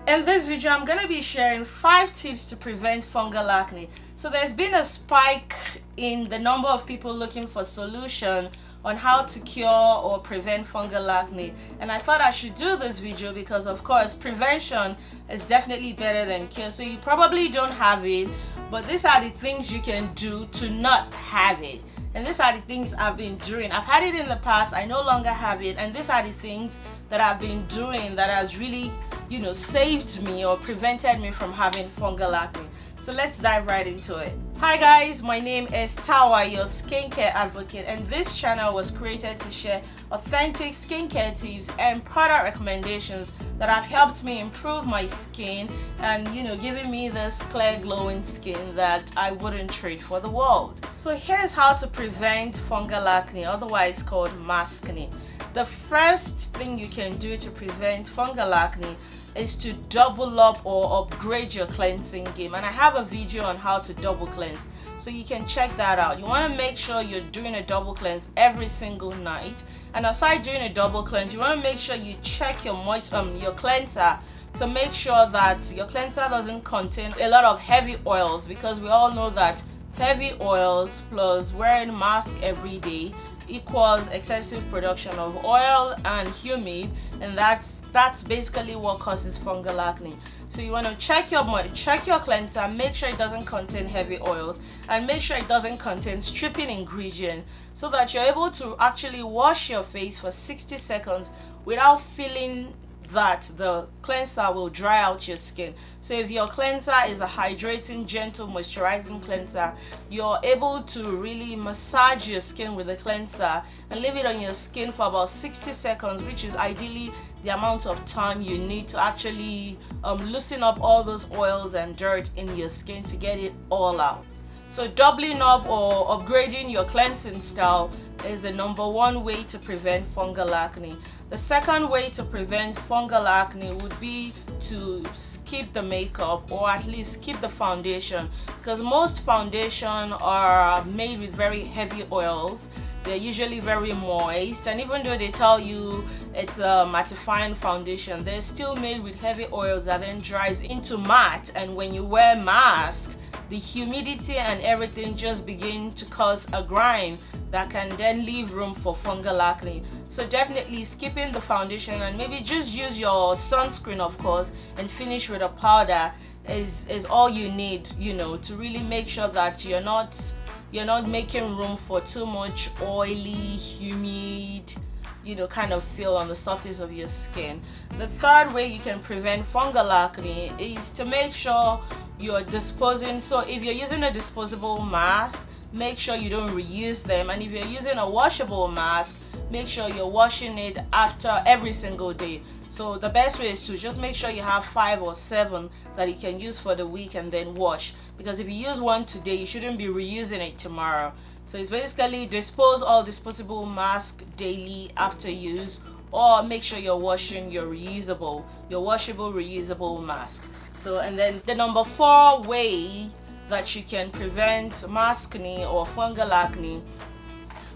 In this video, I'm going to be sharing 5 tips to prevent fungal acne. So there's been a spike in the number of people looking for solution on how to cure or prevent fungal acne, and I thought I should do this video because of course prevention is definitely better than cure. So you probably don't have it, but these are the things you can do to not have it. And these are the things I've been doing. I've had it in the past, I no longer have it, and these are the things that I've been doing that has really, saved me or prevented me from having fungal acne. So let's dive right into it. Hi guys, my name is Tahwah, your skincare advocate, and this channel was created to share authentic skincare tips and product recommendations that have helped me improve my skin and giving me this clear glowing skin that I wouldn't trade for the world. So here's how to prevent fungal acne, otherwise called MASKNE. The first thing you can do to prevent fungal acne is to double up or upgrade your cleansing game, and I have a video on how to double cleanse, so you can check that out. You want to make sure you're doing a double cleanse every single night, and aside doing a double cleanse, you want to make sure you check your cleanser to make sure that your cleanser doesn't contain a lot of heavy oils, because we all know that heavy oils plus wearing mask every day equals excessive production of oil and humid, and that's basically what causes fungal acne. So you want to check your cleanser, make sure it doesn't contain heavy oils, and make sure it doesn't contain stripping ingredient, so that you're able to actually wash your face for 60 seconds without feeling that the cleanser will dry out your skin. So if your cleanser is a hydrating, gentle, moisturizing cleanser, you're able to really massage your skin with the cleanser and leave it on your skin for about 60 seconds, which is ideally the amount of time you need to actually loosen up all those oils and dirt in your skin to get it all out. So doubling up or upgrading your cleansing style is the #1 way to prevent fungal acne. The second way to prevent fungal acne would be to skip the makeup, or at least skip the foundation, because most foundation are made with very heavy oils. They're usually very moist, and even though they tell you it's a mattifying foundation, they're still made with heavy oils that then dries into matte, and when you wear mask, the humidity and everything just begin to cause a grime that can then leave room for fungal acne. So definitely skipping the foundation, and maybe just use your sunscreen, of course, and finish with a powder is all you need, to really make sure that you're not making room for too much oily, humid, kind of feel on the surface of your skin. The third way you can prevent fungal acne is to make sure you're disposing. So if you're using a disposable mask, make sure you don't reuse them, and if you're using a washable mask, make sure you're washing it after every single day. So the best way is to just make sure you have 5 or 7 that you can use for the week and then wash, because if you use one today, you shouldn't be reusing it tomorrow. So it's basically dispose all disposable masks daily after use, or make sure you're washing your washable reusable mask. So, and then the #4 way that you can prevent MASKNE or fungal acne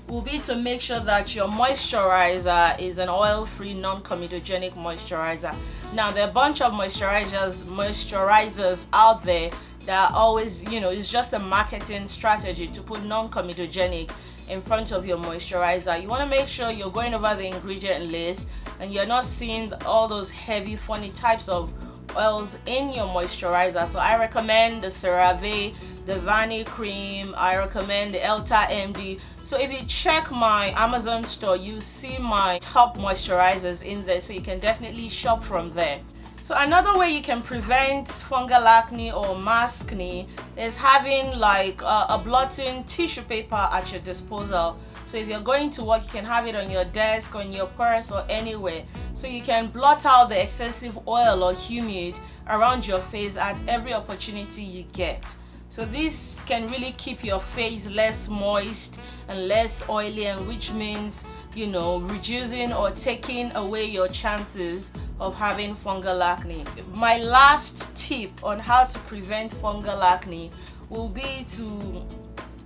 will be to make sure that your moisturizer is an oil-free, non-comedogenic moisturizer. Now, there are a bunch of moisturizers out there that are always, it's just a marketing strategy to put non-comedogenic in front of your moisturizer. You want to make sure you're going over the ingredient list and you're not seeing all those heavy, funny types of oils in your moisturizer. So I recommend the CeraVe, the Vani cream, I recommend the Elta MD. So if you check my Amazon store, you see my top moisturizers in there, so you can definitely shop from there. So another way you can prevent fungal acne or MASKNE is having like a blotting tissue paper at your disposal. So if you're going to work, you can have it on your desk, on your purse, or anywhere, so you can blot out the excessive oil or humid around your face at every opportunity you get. So this can really keep your face less moist and less oily, and which means reducing or taking away your chances of having fungal acne. My last tip on how to prevent fungal acne will be to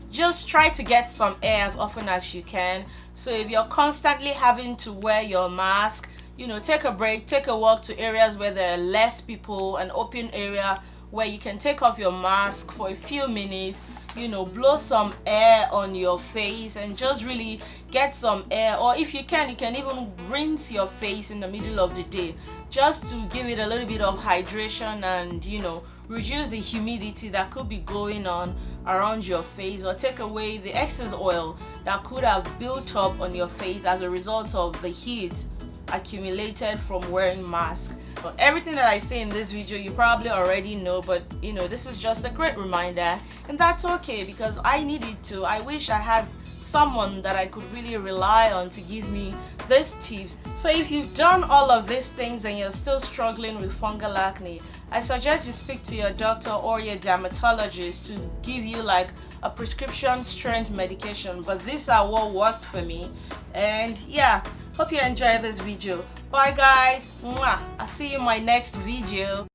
just try to get some air as often as you can. So if you're constantly having to wear your mask, you know, take a break, take a walk to areas where there are less people, an open area where you can take off your mask for a few minutes, you know, blow some air on your face and just really get some air. Or if you can even rinse your face in the middle of the day, just to give it a little bit of hydration and, you know, reduce the humidity that could be going on around your face, or take away the excess oil that could have built up on your face as a result of the heat accumulated from wearing masks. So everything that I say in this video you probably already know, but you know, this is just a great reminder, and that's okay because I needed to. I wish I had someone that I could really rely on to give me these tips. So if you've done all of these things and you're still struggling with fungal acne, I suggest you speak to your doctor or your dermatologist to give you like a prescription strength medication, but these are what worked for me. And yeah, hope you enjoyed this video. Bye guys. Mwah. I'll see you in my next video.